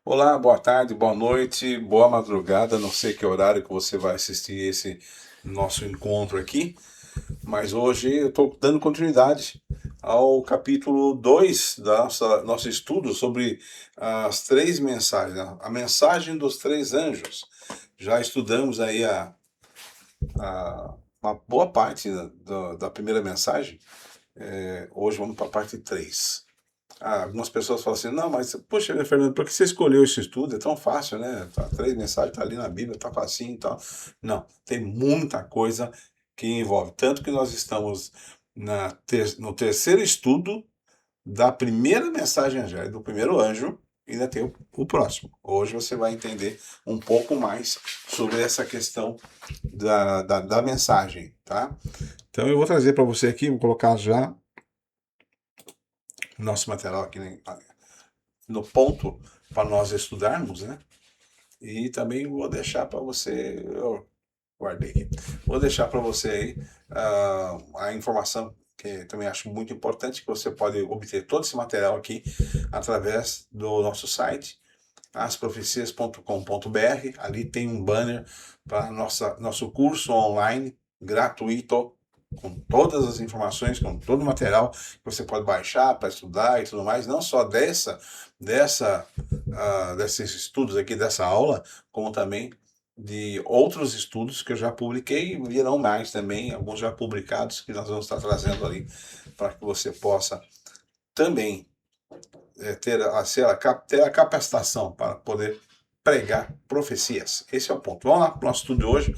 Olá, boa tarde, boa noite, boa madrugada. Não sei que horário que você vai assistir esse nosso encontro aqui, mas hoje eu estou dando continuidade ao capítulo 2 da nosso estudo sobre as três mensagens, né? A mensagem dos três anjos. Já estudamos aí uma boa parte da primeira mensagem. Hoje vamos para a parte 3. Algumas pessoas falam assim, não, mas, poxa, Fernando, por que você escolheu esse estudo? É tão fácil, né? Tá, três mensagens, tá ali na Bíblia, tá facinho e tal. Não, tem muita coisa que envolve. Tanto que nós estamos no terceiro estudo da primeira mensagem angélica, do primeiro anjo, e ainda tem o próximo. Hoje você vai entender um pouco mais sobre essa questão da mensagem, tá? Então eu vou trazer para você aqui, vou colocar já nosso material aqui, né, no ponto para nós estudarmos, né? E também vou deixar para você, eu guardei aqui, vou deixar para você aí a informação que também acho muito importante, que você pode obter todo esse material aqui através do nosso site, asprofecias.com.br. Ali tem um banner para nosso curso online gratuito, com todas as informações, com todo o material que você pode baixar para estudar e tudo mais, não só desses estudos aqui, dessa aula, como também de outros estudos que eu já publiquei e virão mais também, alguns já publicados que nós vamos estar trazendo ali para que você possa também ter a capacitação para poder pregar profecias. Esse é o ponto. Vamos lá para o nosso estudo de hoje.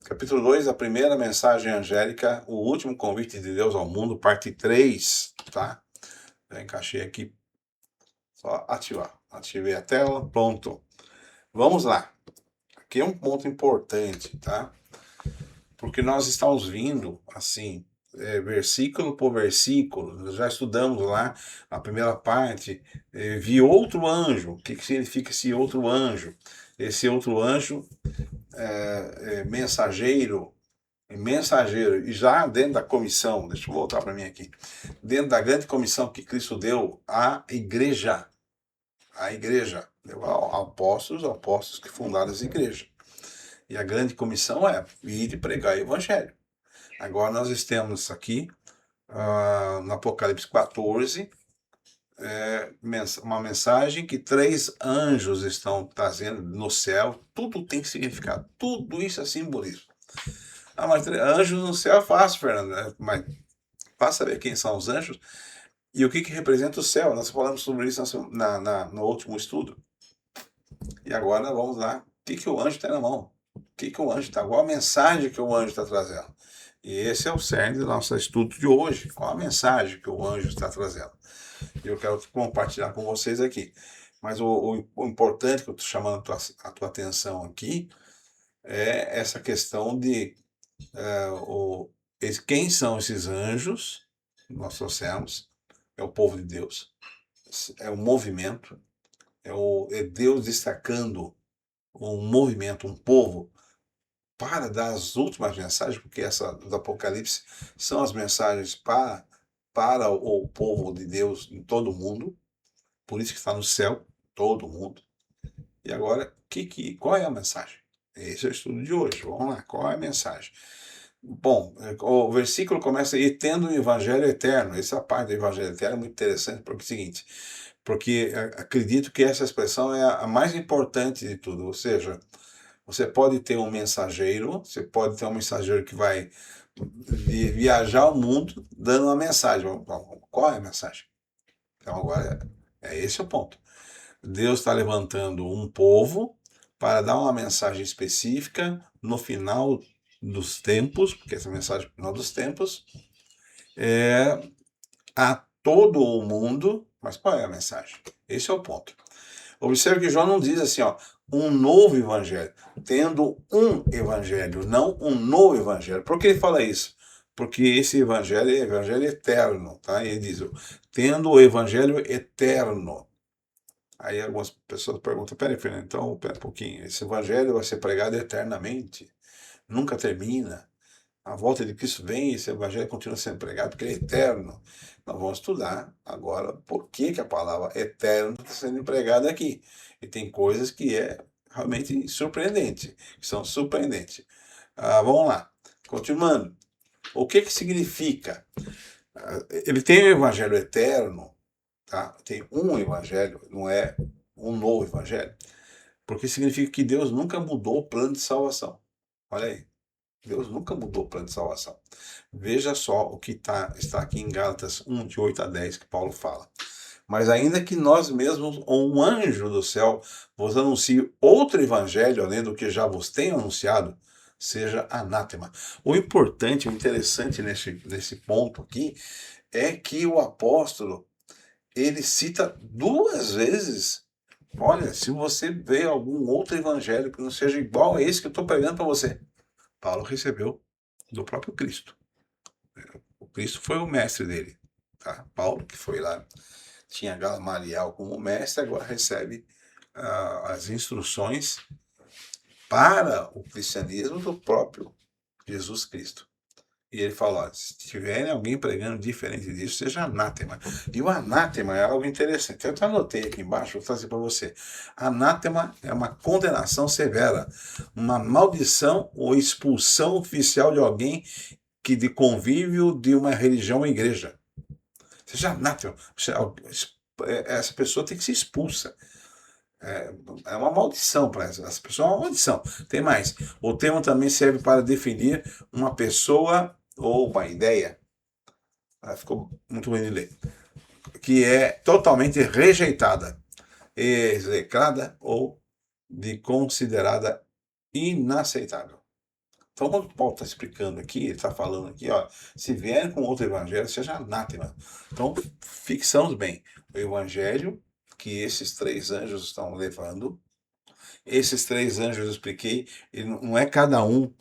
Capítulo 2, a primeira mensagem angélica, o último convite de Deus ao mundo, parte 3, tá? Já encaixei aqui, só ativar. Ativei a tela, pronto. Vamos lá. Aqui é um ponto importante, tá? Porque nós estamos vindo, assim, versículo por versículo, nós já estudamos lá a primeira parte, vi outro anjo. O que significa esse outro anjo? Esse outro anjo mensageiro, e já dentro da comissão, deixa eu voltar para mim aqui, dentro da grande comissão que Cristo deu à igreja, deu a apóstolos que fundaram as igrejas. E a grande comissão é ir e pregar o evangelho. Agora nós estamos aqui no Apocalipse 14, uma mensagem que três anjos estão trazendo no céu. Tudo tem significado, tudo isso é simbolismo. Mas anjos no céu é fácil, Fernando, mas para saber quem são os anjos e o que representa o céu. Nós falamos sobre isso no último estudo. E agora vamos lá. O que o anjo tem na mão? O que o anjo está? Qual a mensagem que o anjo está trazendo? E esse é o cerne do nosso estudo de hoje. Qual a mensagem que o anjo está trazendo? E eu quero compartilhar com vocês aqui. Mas o importante que eu estou chamando a tua atenção aqui é essa questão de quem são esses anjos. Nós trouxemos, é o povo de Deus, é o movimento, é Deus destacando um movimento, um povo, para dar as últimas mensagens, porque essa do Apocalipse são as mensagens para o povo de Deus em todo o mundo, por isso que está no céu, todo mundo. E agora, qual é a mensagem? Esse é o estudo de hoje. Vamos lá, qual é a mensagem? Bom, o versículo começa aí, tendo o evangelho eterno. Essa parte do evangelho eterno é muito interessante, porque é o seguinte, porque acredito que essa expressão é a mais importante de tudo, ou seja, você pode ter um mensageiro, você pode ter um mensageiro que vai viajar o mundo dando uma mensagem. Qual é a mensagem? Então agora esse é o ponto. Deus está levantando um povo para dar uma mensagem específica no final dos tempos, porque essa mensagem no final dos tempos é a todo o mundo. Mas qual é a mensagem? Esse é o ponto. Observe que João não diz assim, ó, um novo evangelho, tendo um evangelho, não um novo evangelho. Por que ele fala isso? Porque esse evangelho é evangelho eterno, tá? Ele diz, tendo o evangelho eterno. Aí algumas pessoas perguntam, peraí, Fernando, então, pera um pouquinho, esse evangelho vai ser pregado eternamente? Nunca termina? A volta de Cristo vem e esse evangelho continua sendo pregado porque ele é eterno. Nós vamos estudar agora por que a palavra eterno está sendo empregada aqui. E tem coisas que é realmente surpreendente, que são surpreendentes. Vamos lá. Continuando. O que significa? Ele tem o evangelho eterno, tá? Tem um evangelho, não é um novo evangelho, porque significa que Deus nunca mudou o plano de salvação. Olha aí. Deus nunca mudou o plano de salvação. Veja só o que está aqui em Gálatas 1, de 8 a 10, que Paulo fala. Mas ainda que nós mesmos, ou um anjo do céu, vos anuncie outro evangelho, além do que já vos tenho anunciado, seja anátema. O importante, o interessante nesse ponto aqui, é que o apóstolo, ele cita 2 vezes. Olha, se você vê algum outro evangelho que não seja igual a esse que eu estou pregando para você, Paulo recebeu do próprio Cristo. O Cristo foi o mestre dele. Tá? Paulo, que foi lá, tinha Gamaliel como mestre, agora recebe as instruções para o cristianismo do próprio Jesus Cristo. E ele fala, se tiverem alguém pregando diferente disso, seja anátema. E o anátema é algo interessante. Eu até anotei aqui embaixo, vou trazer para você. Anátema é uma condenação severa, uma maldição ou expulsão oficial de alguém que de convívio de uma religião ou igreja. Seja anátema. Essa pessoa tem que ser expulsa. É uma maldição para essa pessoa, é uma maldição. Tem mais. O termo também serve para definir uma pessoa ou uma ideia. Ficou muito ruim de ler. Que é totalmente rejeitada, execrada ou de considerada inaceitável. Então, quando Paulo está explicando aqui, ele está falando aqui, ó, se vierem com outro evangelho, seja anátema. Então, fixamos bem, o evangelho que esses 3 anjos estão levando, esses 3 anjos eu expliquei, não é cada um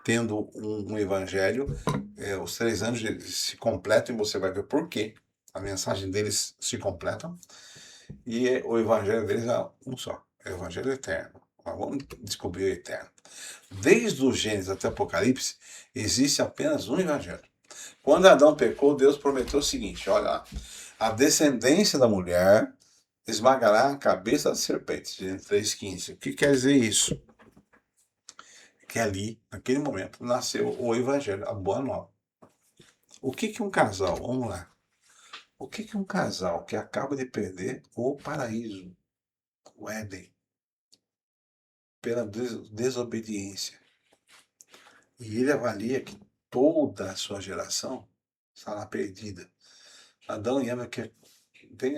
tendo um evangelho, os 3 anjos se completam e você vai ver por quê. A mensagem deles se completa e o evangelho deles é um só, é o evangelho eterno. Mas vamos descobrir o eterno. Desde o Gênesis até o Apocalipse, existe apenas um evangelho. Quando Adão pecou, Deus prometeu o seguinte, olha lá, a descendência da mulher esmagará a cabeça da serpente, Gênesis 3,15. O que quer dizer isso? Que ali, naquele momento, nasceu o evangelho, a boa nova. O que um casal, vamos lá, o que um casal que acaba de perder o paraíso, o Éden, pela desobediência, e ele avalia que toda a sua geração está lá perdida. Adão e Eva que tem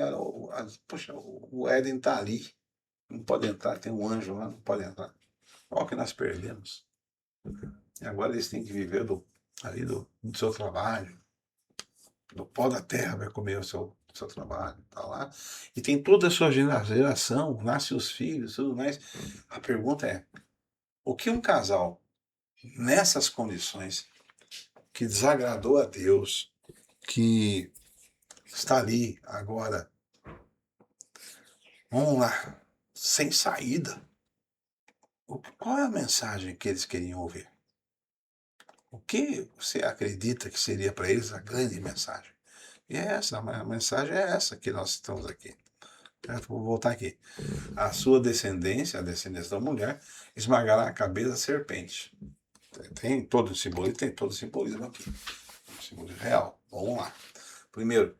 poxa, o Éden está ali, não pode entrar, tem um anjo lá, não pode entrar. Olha o que nós perdemos. E agora eles têm que viver do seu trabalho, do pó da terra vai comer o seu trabalho, tá lá. E tem toda a sua geração, nasce os filhos, tudo mais. A pergunta é, o que um casal nessas condições que desagradou a Deus, que está ali agora, vamos lá, sem saída, qual é a mensagem que eles queriam ouvir? O que você acredita que seria para eles a grande mensagem? E a mensagem é essa que nós estamos aqui. Vou voltar aqui. A sua descendência, a descendência da mulher, esmagará a cabeça da serpente. Tem todo o simbolismo aqui. Um simbolismo real. Vamos lá. Primeiro,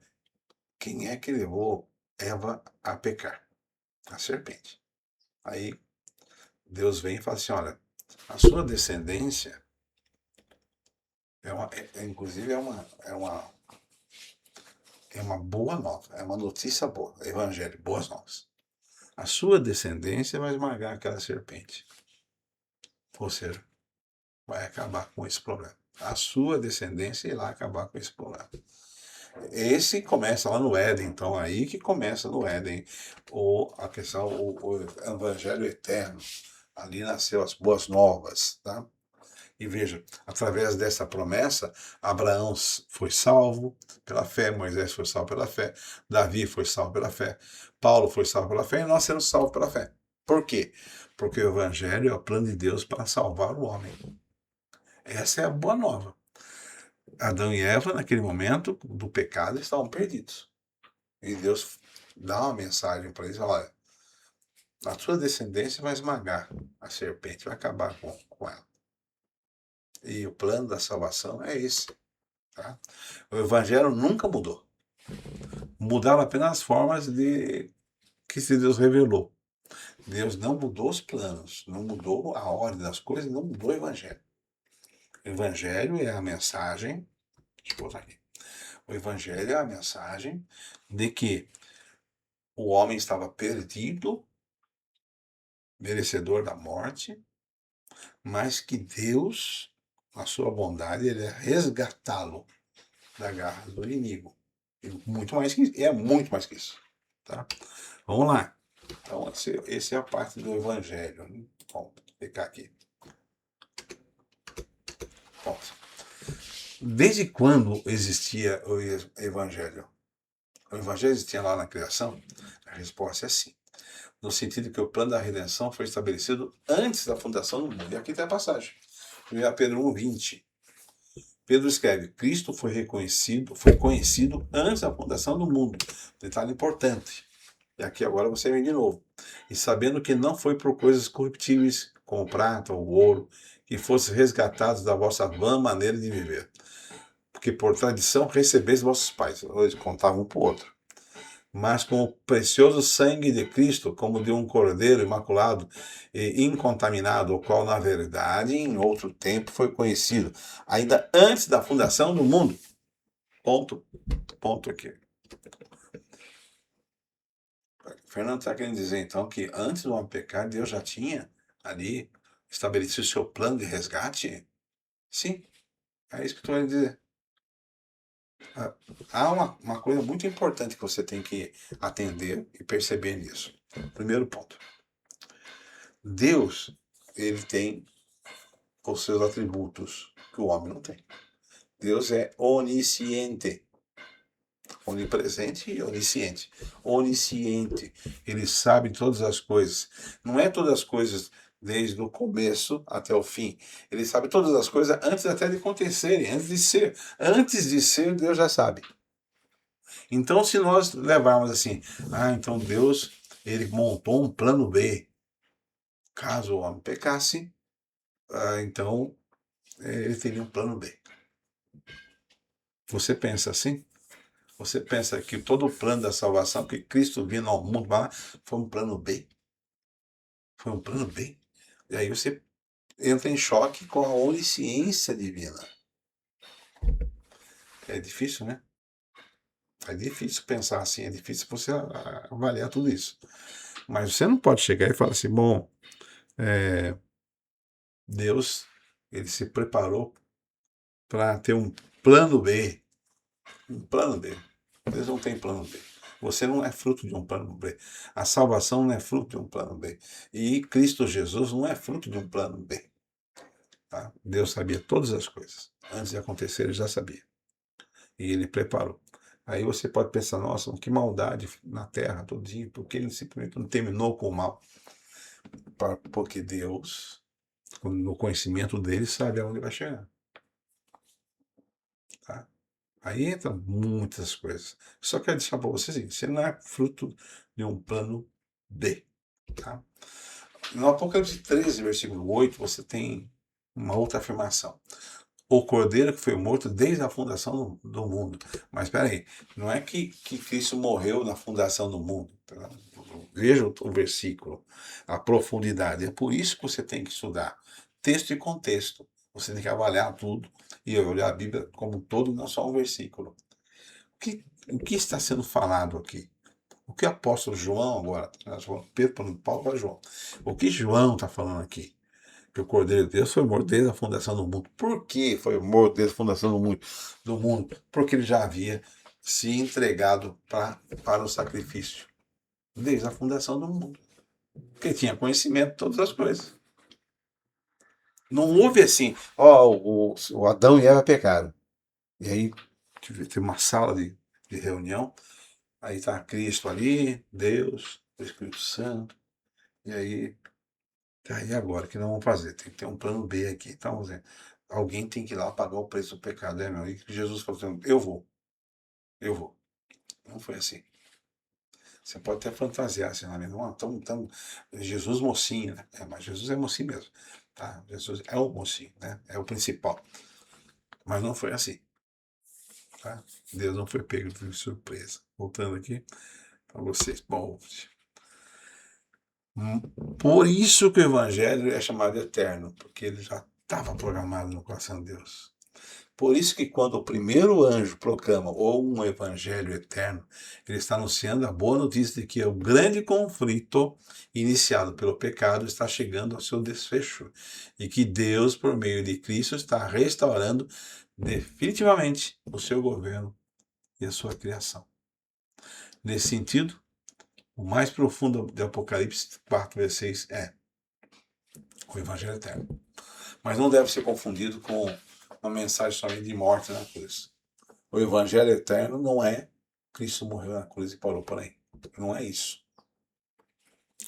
quem é que levou Eva a pecar? A serpente. Aí Deus vem e fala assim, olha, a sua descendência inclusive é uma boa nova, é uma notícia boa, evangelho, boas novas. A sua descendência vai esmagar aquela serpente. Ou seja, vai acabar com esse problema. A sua descendência irá acabar com esse problema. Esse começa lá no Éden, então aí que começa no Éden a questão, o evangelho eterno. Ali nasceu as boas novas, tá? E veja, através dessa promessa, Abraão foi salvo pela fé, Moisés foi salvo pela fé, Davi foi salvo pela fé, Paulo foi salvo pela fé e nós seremos salvos pela fé. Por quê? Porque o evangelho é o plano de Deus para salvar o homem. Essa é a boa nova. Adão e Eva, naquele momento do pecado, estavam perdidos. E Deus dá uma mensagem para eles: olha, a sua descendência vai esmagar a serpente, vai acabar com ela. E o plano da salvação é esse. Tá? O evangelho nunca mudou. Mudaram apenas as formas de que Deus revelou. Deus não mudou os planos, não mudou a ordem das coisas, não mudou o evangelho. O evangelho é a mensagem, deixa eu botar aqui. O evangelho é a mensagem de que o homem estava perdido, merecedor da morte, mas que Deus, na sua bondade, ele ia resgatá-lo da garra do inimigo. E muito mais que, é muito mais que isso. Tá? Vamos lá. Então, essa é a parte do evangelho. Vamos ficar aqui. Bom, desde quando existia o evangelho? O evangelho existia lá na criação? A resposta é sim. No sentido que o plano da redenção foi estabelecido antes da fundação do mundo. E aqui tem a passagem. 1 Pedro 1,20. Pedro escreve: Cristo foi conhecido antes da fundação do mundo. Detalhe importante. E aqui agora você vem de novo. E sabendo que não foi por coisas corruptíveis, como prata ou ouro, que fossem resgatados da vossa vã maneira de viver. Porque por tradição recebeis vossos pais. Eles contavam um para o outro. Mas com o precioso sangue de Cristo, como de um cordeiro imaculado e incontaminado, o qual, na verdade, em outro tempo foi conhecido, ainda antes da fundação do mundo. Ponto aqui. Fernando está querendo dizer, então, que antes do homem pecar, Deus já tinha ali estabelecido o seu plano de resgate? Sim, é isso que estou querendo dizer. Há uma coisa muito importante que você tem que atender e perceber nisso. Primeiro ponto. Deus, ele tem os seus atributos que o homem não tem. Deus é onisciente. Onipresente e onisciente. Onisciente. Ele sabe todas as coisas. Não é todas as coisas desde o começo até o fim. Ele sabe todas as coisas antes até de acontecerem, antes de ser. Antes de ser, Deus já sabe. Então, se nós levarmos assim, então Deus, ele montou um plano B. Caso o homem pecasse, então ele teria um plano B. Você pensa assim? Você pensa que todo o plano da salvação que Cristo vindo ao mundo foi um plano B? Foi um plano B? E aí você entra em choque com a onisciência divina. É difícil, né? É difícil pensar assim, é difícil você avaliar tudo isso. Mas você não pode chegar e falar assim, bom, Deus, ele se preparou para ter um plano B. Um plano B. Deus não tem plano B. Você não é fruto de um plano B. A salvação não é fruto de um plano B. E Cristo Jesus não é fruto de um plano B. Tá? Deus sabia todas as coisas. Antes de acontecer, ele já sabia. E ele preparou. Aí você pode pensar, nossa, que maldade na terra todo dia, porque ele simplesmente não terminou com o mal. Porque Deus, no conhecimento dele, sabe aonde vai chegar. Tá? Aí entra muitas coisas. Só quero deixar para vocês assim, você não é fruto de um plano B. Tá? No Apocalipse 13, versículo 8, você tem uma outra afirmação. O cordeiro que foi morto desde a fundação do mundo. Mas espera aí, não é que Cristo morreu na fundação do mundo. Tá? Veja o versículo, a profundidade. É por isso que você tem que estudar texto e contexto. Você tem que avaliar tudo e olhar a Bíblia como um todo, não só um versículo. O que está sendo falado aqui? O que o apóstolo João agora, Pedro, Paulo, agora João. O que João está falando aqui? Que o Cordeiro de Deus foi morto desde a fundação do mundo. Por que foi morto desde a fundação do mundo? Porque ele já havia se entregado para o sacrifício desde a fundação do mundo. Porque tinha conhecimento de todas as coisas. Não houve assim, o Adão e Eva pecaram. E aí tem uma sala de reunião, aí está Cristo ali, Deus, o Espírito Santo, e aí agora, o que nós vamos fazer? Tem que ter um plano B aqui. Então, alguém tem que ir lá pagar o preço do pecado, meu? E Jesus falou assim, eu vou. Não foi assim. Você pode até fantasiar, assim, não, Jesus mocinho, né? Mas Jesus é mocinho mesmo, tá? Jesus é o mocinho, né? É o principal. Mas não foi assim, tá? Deus não foi pego de surpresa. Voltando aqui para vocês. Bom, por isso que o evangelho é chamado eterno, porque ele já estava programado no coração de Deus. Por isso que quando o primeiro anjo proclama ou um evangelho eterno, ele está anunciando a boa notícia de que o grande conflito iniciado pelo pecado está chegando ao seu desfecho e que Deus, por meio de Cristo, está restaurando definitivamente o seu governo e a sua criação. Nesse sentido, o mais profundo de Apocalipse 4, versículo 6 é o evangelho eterno. Mas não deve ser confundido com uma mensagem somente de morte na cruz. O evangelho eterno não é Cristo morreu na cruz e parou por aí. Não é isso.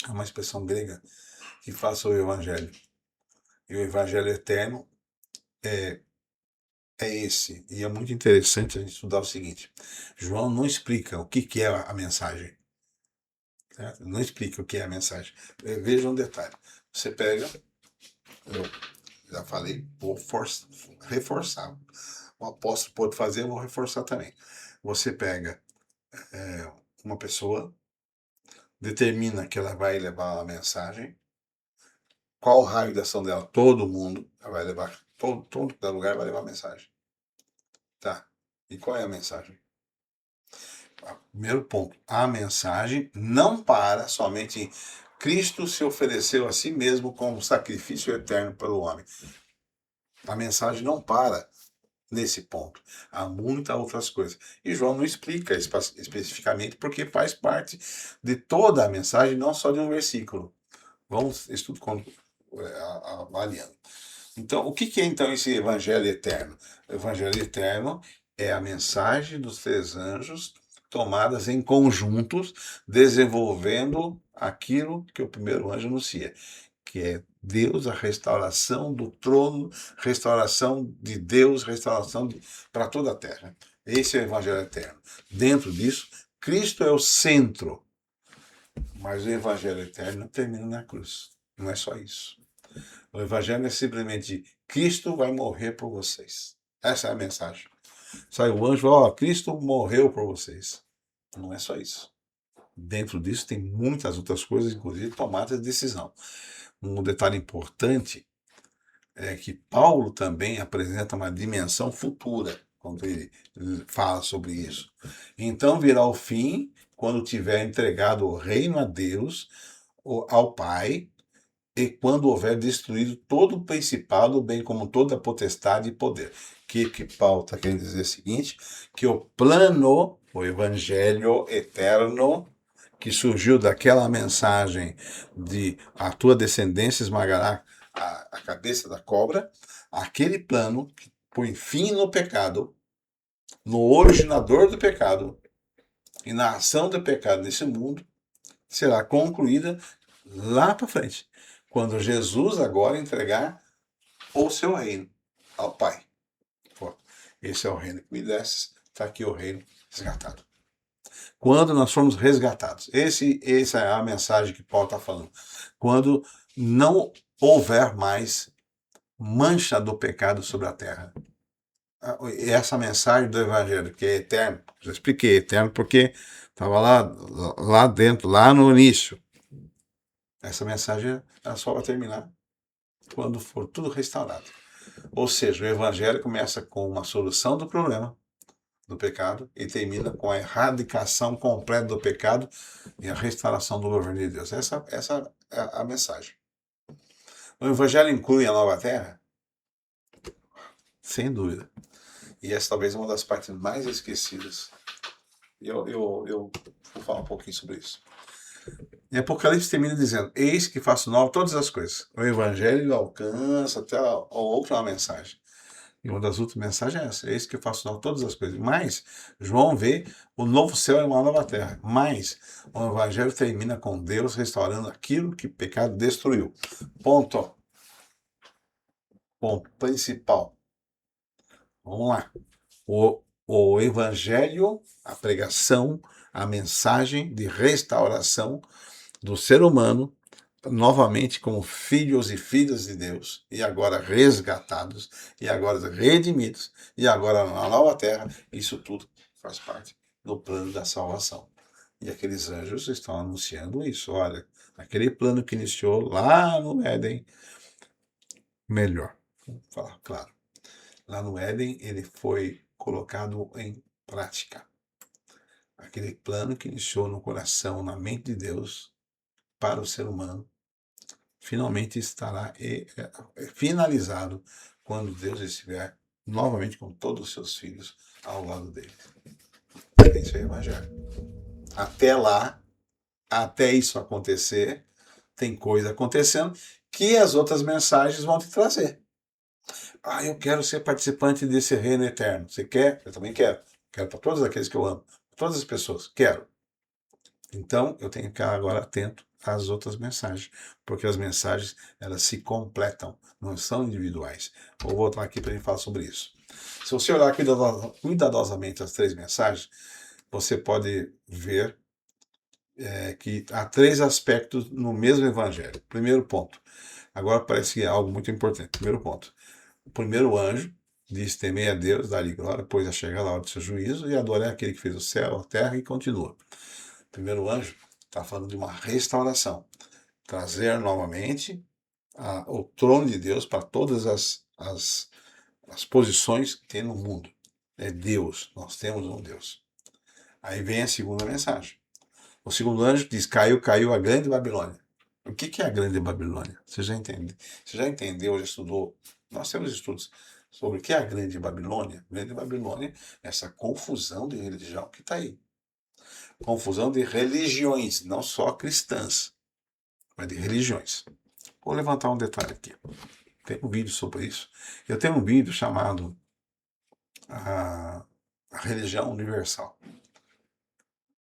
É uma expressão grega que fala sobre o evangelho. E o evangelho eterno é esse. E é muito interessante a gente estudar o seguinte. João não explica o que é a mensagem. Certo? Não explica o que é a mensagem. Veja um detalhe. Você pega, eu já falei, vou reforçar. O apóstolo pode fazer, eu vou reforçar também. Você pega uma pessoa, determina que ela vai levar a mensagem. Qual o raio de ação dela? Todo mundo vai levar, todo lugar vai levar a mensagem. Tá. E qual é a mensagem? Primeiro ponto, a mensagem não para somente em Cristo se ofereceu a si mesmo como sacrifício eterno pelo homem. A mensagem não para nesse ponto. Há muitas outras coisas. E João não explica especificamente porque faz parte de toda a mensagem, não só de um versículo. Vamos avaliando. Então, o que é então esse evangelho eterno? O evangelho eterno é a mensagem dos três anjos tomadas em conjuntos, desenvolvendo aquilo que o primeiro anjo anuncia, que é Deus, a restauração do trono, restauração de Deus, restauração para toda a terra. Esse é o evangelho eterno. Dentro disso, Cristo é o centro, mas o evangelho eterno termina na cruz. Não é só isso. O evangelho é simplesmente Cristo vai morrer por vocês. Essa é a mensagem. Sai o anjo, Cristo morreu por vocês. Não é só isso. Dentro disso tem muitas outras coisas, inclusive tomada de decisão. Um detalhe importante é que Paulo também apresenta uma dimensão futura quando ele fala sobre isso. Então virá o fim quando tiver entregado o reino a Deus, ao Pai, e quando houver destruído todo o principado, bem como toda a potestade e poder. Que Paulo está querendo dizer o seguinte, que o plano, o evangelho eterno, que surgiu daquela mensagem de a tua descendência esmagará a cabeça da cobra, aquele plano que põe fim no pecado, no originador do pecado e na ação do pecado nesse mundo, será concluída lá para frente, quando Jesus agora entregar o seu reino ao Pai. Esse é o reino que me desses, está aqui o reino resgatado. Quando nós formos resgatados, essa é a mensagem que Paulo está falando. Quando não houver mais mancha do pecado sobre a terra. Essa mensagem do Evangelho, que é eterno, já expliquei, eterno porque estava lá dentro, lá no início. Essa mensagem ela só vai terminar quando for tudo restaurado. Ou seja, o Evangelho começa com uma solução do problema do pecado e termina com a erradicação completa do pecado e a restauração do governo de Deus. Essa é a mensagem. O Evangelho inclui a nova terra? Sem dúvida. E essa talvez é uma das partes mais esquecidas. Eu vou falar um pouquinho sobre isso. E Apocalipse termina dizendo, eis que faço nova todas as coisas. O Evangelho alcança até a última mensagem. E uma das últimas mensagens é essa, eis que faço nova todas as coisas. Mas João vê o novo céu e uma nova terra. Mas o Evangelho termina com Deus restaurando aquilo que o pecado destruiu. Ponto principal. Vamos lá. O evangelho, a pregação, a mensagem de restauração do ser humano, novamente como filhos e filhas de Deus, e agora resgatados, e agora redimidos, e agora na nova terra, isso tudo faz parte do plano da salvação. E aqueles anjos estão anunciando isso. Olha, aquele plano que iniciou lá no Éden, melhor, vamos falar claro. Lá no Éden, ele foi colocado em prática. Aquele plano que iniciou no coração, na mente de Deus, para o ser humano, finalmente estará finalizado quando Deus estiver novamente com todos os seus filhos ao lado dele. Esse é o Evangelho. Até lá, até isso acontecer, tem coisa acontecendo que as outras mensagens vão te trazer. Ah, eu quero ser participante desse reino eterno. Você quer? Eu também quero. Quero para todos aqueles que eu amo. Todas as pessoas. Quero. Então, eu tenho que ficar agora atento às outras mensagens, porque as mensagens, elas se completam, não são individuais. Vou voltar aqui para a gente falar sobre isso. Se você olhar cuidadosamente as 3 mensagens, você pode ver que há 3 aspectos no mesmo evangelho. Primeiro ponto. Agora parece que é algo muito importante. Primeiro ponto. O primeiro anjo diz: temei a Deus, dá-lhe glória, pois a chegar a hora do seu juízo, e adorar aquele que fez o céu, a terra, e continua. O primeiro anjo está falando de uma restauração. Trazer novamente o trono de Deus para todas as posições que tem no mundo. É Deus, nós temos um Deus. Aí vem a segunda mensagem. O segundo anjo diz: caiu a grande Babilônia. O que é a grande Babilônia? Você já entende? Você já entendeu, já estudou? Nós temos estudos sobre o que é a grande Babilônia. Grande Babilônia é essa confusão de religião que está aí. Confusão de religiões, não só cristãs, mas de religiões. Vou levantar um detalhe aqui. Tem um vídeo sobre isso. Eu tenho um vídeo chamado a Religião Universal.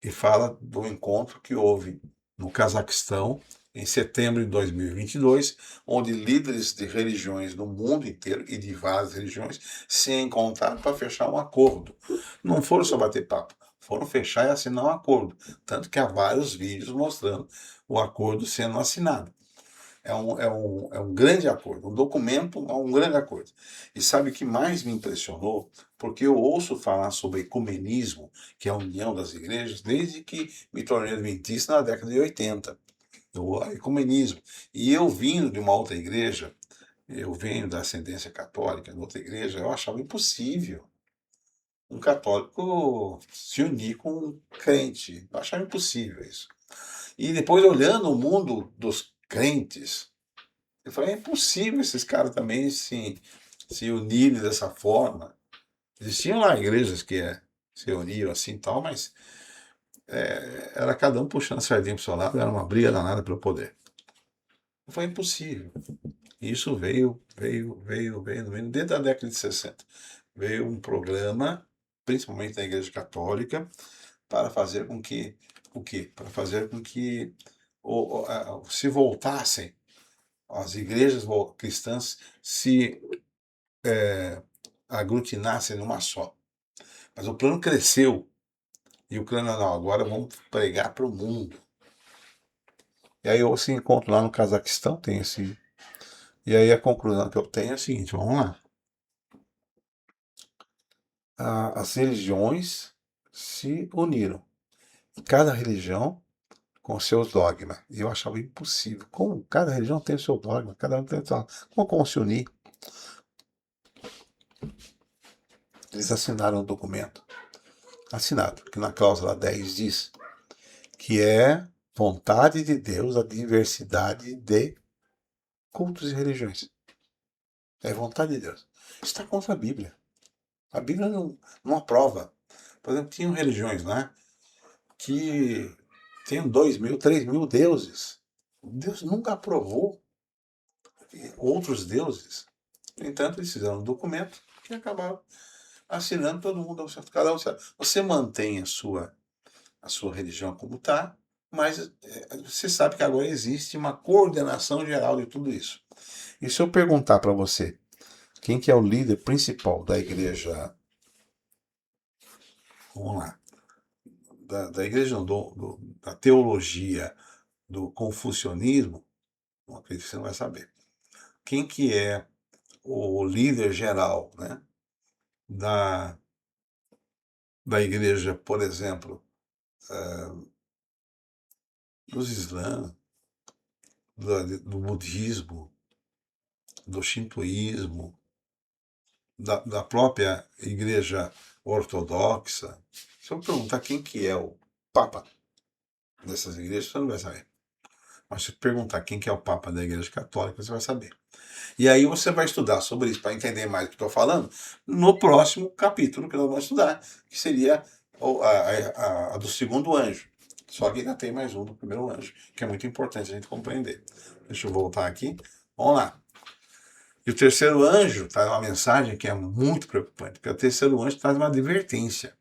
E fala do encontro que houve no Cazaquistão em setembro de 2022, onde líderes de religiões do mundo inteiro e de várias religiões se encontraram para fechar um acordo. Não foram só bater papo, foram fechar e assinar um acordo. Tanto que há vários vídeos mostrando o acordo sendo assinado. É um grande acordo, um documento, é um grande acordo. E sabe o que mais me impressionou? Porque eu ouço falar sobre ecumenismo, que é a união das igrejas, desde que me tornei adventista na década de 80. O ecumenismo. E eu vindo de uma outra igreja, eu venho da ascendência católica, de outra igreja, eu achava impossível um católico se unir com um crente. Eu achava impossível isso. E depois, olhando o mundo dos crentes, eu falei: é impossível esses caras também se unirem dessa forma. Existiam lá igrejas que se uniam assim e tal, mas era cada um puxando a sardinha pro seu lado, era uma briga danada pelo poder. Foi impossível. E isso veio desde a década de 60. Veio um programa, principalmente da Igreja Católica, para fazer com que, o quê? Para fazer com que se voltassem, as igrejas cristãs se aglutinassem numa só. Mas o plano cresceu. E o plano, não, agora vamos pregar para o mundo. E aí eu se encontro lá no Cazaquistão, tem esse. E aí a conclusão que eu tenho é a seguinte: vamos lá. As religiões se uniram. Cada religião com seus dogmas. E eu achava impossível. Como cada religião tem o seu dogma, cada um tem o seu. Como se unir? Eles assinaram um documento. Assinado, que na cláusula 10 diz que é vontade de Deus a diversidade de cultos e religiões. É vontade de Deus. Isso está contra a Bíblia. A Bíblia não aprova. Por exemplo, tinham religiões lá que tinham 2.000, 3.000 deuses. Deus nunca aprovou outros deuses. No entanto, eles fizeram um documento que acabaram assinando todo mundo ao certo. Cada um certo. Você mantém a sua religião como está, mas você sabe que agora existe uma coordenação geral de tudo isso. E se eu perguntar para você, Quem que é o líder principal da igreja? Vamos lá. Da igreja, não, da teologia do confucionismo, não acredito que você não vai saber. Quem que é o líder geral, né, da, da igreja, por exemplo, dos islã, do budismo, do shintoísmo, da própria igreja ortodoxa? Se eu perguntar quem que é o papa dessas igrejas, você não vai saber. Mas se eu perguntar quem que é o papa da igreja católica, você vai saber. E aí você vai estudar sobre isso para entender mais o que estou falando no próximo capítulo que nós vamos estudar, que seria a do segundo anjo. Só que ainda tem mais um do primeiro anjo, que é muito importante a gente compreender. Deixa eu voltar aqui. Vamos lá. E o terceiro anjo traz uma mensagem que é muito preocupante, porque o terceiro anjo traz uma advertência.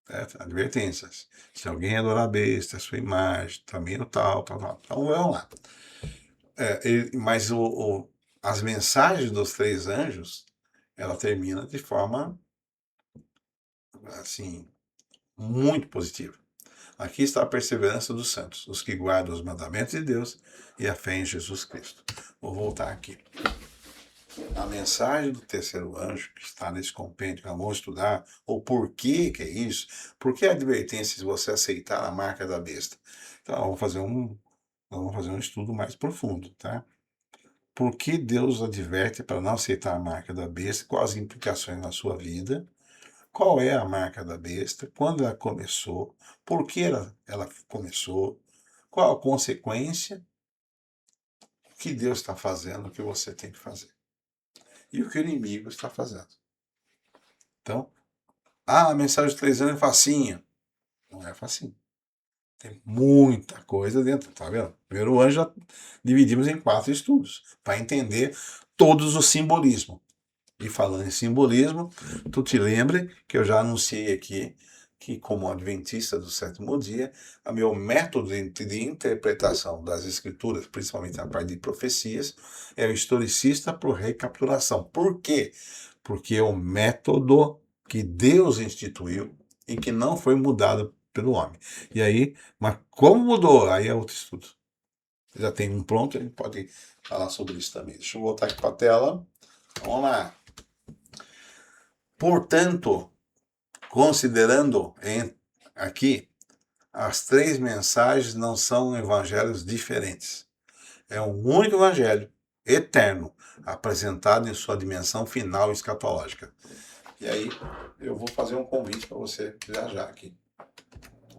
Certo? Advertências. Se alguém adorar a besta, a sua imagem, também no tal, tal, tal. Então vamos lá. Mas as mensagens dos três anjos, ela termina de forma, assim, muito positiva. Aqui está a perseverança dos santos, os que guardam os mandamentos de Deus e a fé em Jesus Cristo. Vou voltar aqui. A mensagem do terceiro anjo, que está nesse compêndio que vamos estudar, o porquê que é isso, por que a advertência se você aceitar a marca da besta? Então, vamos fazer um estudo mais profundo, tá? Por que Deus adverte para não aceitar a marca da besta? Quais as implicações na sua vida? Qual é a marca da besta? Quando ela começou? Por que ela começou? Qual a consequência? O que Deus está fazendo? O que você tem que fazer? E o que o inimigo está fazendo? Então, a mensagem de 3 anos é facinha. Não é facinho. Tem muita coisa dentro, tá vendo? Primeiro anjo já dividimos em 4 estudos, para entender todos os simbolismos. E falando em simbolismo, tu te lembra que eu já anunciei aqui que, como adventista do sétimo dia, o meu método de interpretação das escrituras, principalmente na parte de profecias, é o historicista por recapitulação. Por quê? Porque é o método que Deus instituiu e que não foi mudado pelo homem. E aí, mas como mudou? Aí é outro estudo. Já tem um pronto, a gente pode falar sobre isso também. Deixa eu voltar aqui para a tela. Vamos lá. Portanto, considerando aqui, as 3 mensagens não são evangelhos diferentes. É um único evangelho, eterno, apresentado em sua dimensão final escatológica. E aí, eu vou fazer um convite para você, já aqui.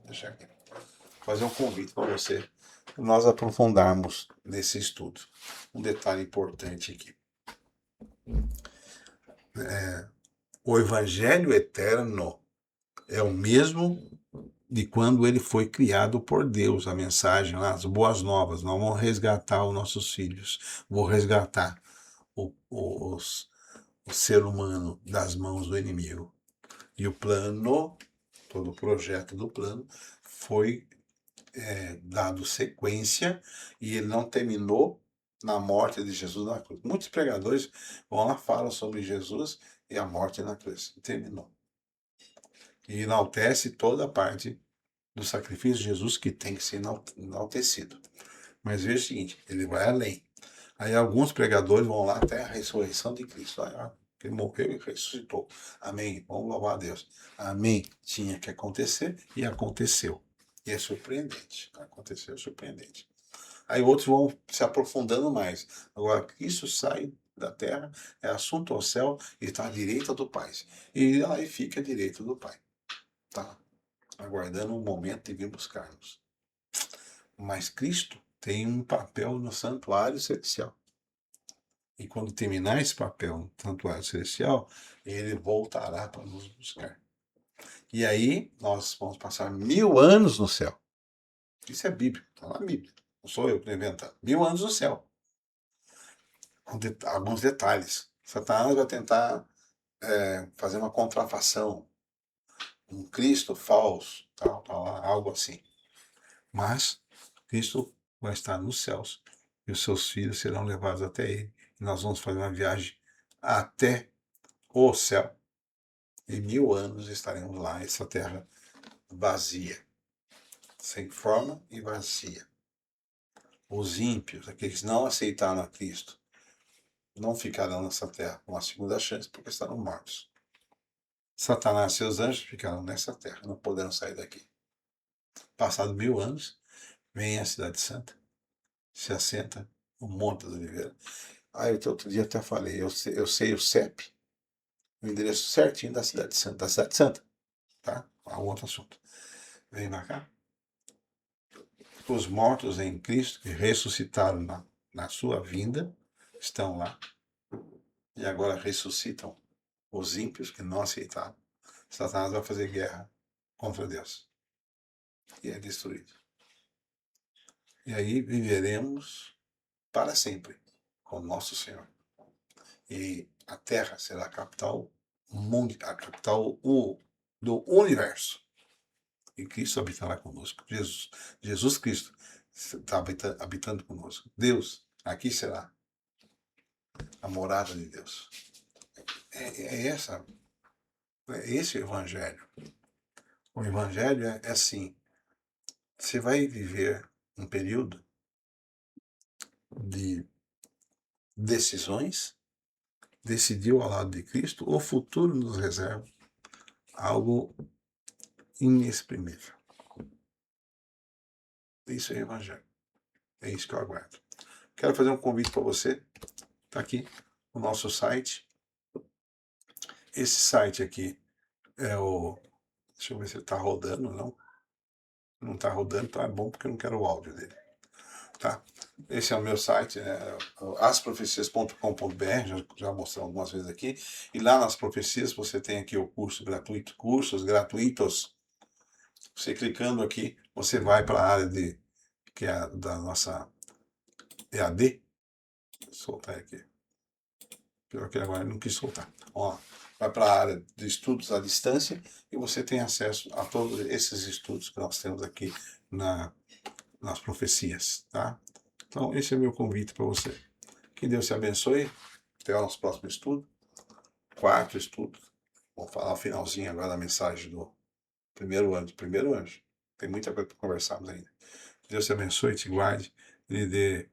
Deixa aqui. Fazer um convite para você, para nós aprofundarmos nesse estudo. Um detalhe importante aqui. O evangelho eterno é o mesmo de quando ele foi criado por Deus, a mensagem, as boas novas. Nós vamos resgatar os nossos filhos, vou resgatar o ser humano das mãos do inimigo. E o plano, todo o projeto do plano, foi dado sequência e ele não terminou na morte de Jesus na cruz. Muitos pregadores vão lá falam sobre Jesus e a morte na cruz. Terminou. E enaltece toda a parte do sacrifício de Jesus que tem que ser enaltecido. Mas veja o seguinte, ele vai além. Aí alguns pregadores vão lá até a ressurreição de Cristo. Ele morreu e ressuscitou. Amém. Vamos louvar a Deus. Amém. Tinha que acontecer e aconteceu. E é surpreendente. Aconteceu, surpreendente. Aí outros vão se aprofundando mais. Agora, Cristo sai da terra, é assunto ao céu e está à direita do Pai. E aí fica à direita do Pai. Tá? Aguardando um momento de vir buscar-nos. Mas Cristo tem um papel no santuário celestial. E quando terminar esse papel no santuário celestial, ele voltará para nos buscar. E aí nós vamos passar 1000 anos no céu. Isso é bíblico, está na Bíblia. Não sou eu que estou inventando. 1000 anos no céu. Com alguns detalhes. Satanás vai tentar fazer uma contrafação, um Cristo falso, algo assim. Mas Cristo vai estar nos céus e os seus filhos serão levados até ele. E nós vamos fazer uma viagem até o céu. E 1000 anos estaremos lá, essa terra vazia, sem forma e vazia. Os ímpios, aqueles que não aceitaram a Cristo, não ficarão nessa terra com a segunda chance, porque estarão mortos. Satanás e seus anjos ficarão nessa terra, não poderão sair daqui. Passado 1000 anos, vem a cidade santa, se assenta no Monte das Oliveiras. Aí outro dia até falei, eu sei o CEP, o endereço certinho da cidade santa, tá? Outro assunto. Vem pra cá. Os mortos em Cristo, que ressuscitaram na sua vinda, estão lá. E agora ressuscitam os ímpios que não aceitaram. Satanás vai fazer guerra contra Deus. E é destruído. E aí viveremos para sempre com nosso Senhor. E a Terra será a capital, a capital do universo. E Cristo habitará conosco. Jesus Cristo está habitando conosco. Deus, aqui será a morada de Deus. É esse o Evangelho. O Evangelho é assim. Você vai viver um período de decisões, decidiu ao lado de Cristo, o futuro nos reserva algo inexprimível. Isso é Evangelho. É isso que eu aguardo. Quero fazer um convite para você. Está aqui o nosso site. Esse site aqui é o... Deixa eu ver se ele está rodando, não. Não está rodando, então é bom porque eu não quero o áudio dele. Tá? Esse é o meu site, asprofecias.com.br, já mostrei algumas vezes aqui. E lá nas profecias você tem aqui o curso gratuito, cursos gratuitos. Você clicando aqui, você vai para a área que é da nossa EAD. Vou soltar aqui. Pior que agora não quis soltar. Ó, vai para a área de estudos à distância e você tem acesso a todos esses estudos que nós temos aqui nas profecias, tá? Então, esse é o meu convite para você. Que Deus te abençoe. Até o nosso próximo estudo. Quarto estudo. Vamos falar o finalzinho agora da mensagem do primeiro anjo. Tem muita coisa para conversarmos ainda. Deus te abençoe, te guarde, lhe dê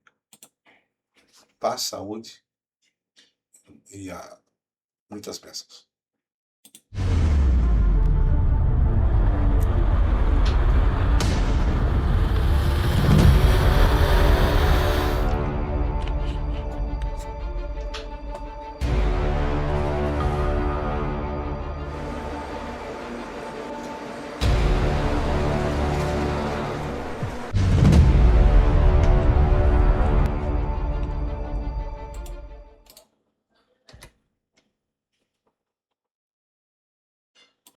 paz, saúde e muitas bênçãos.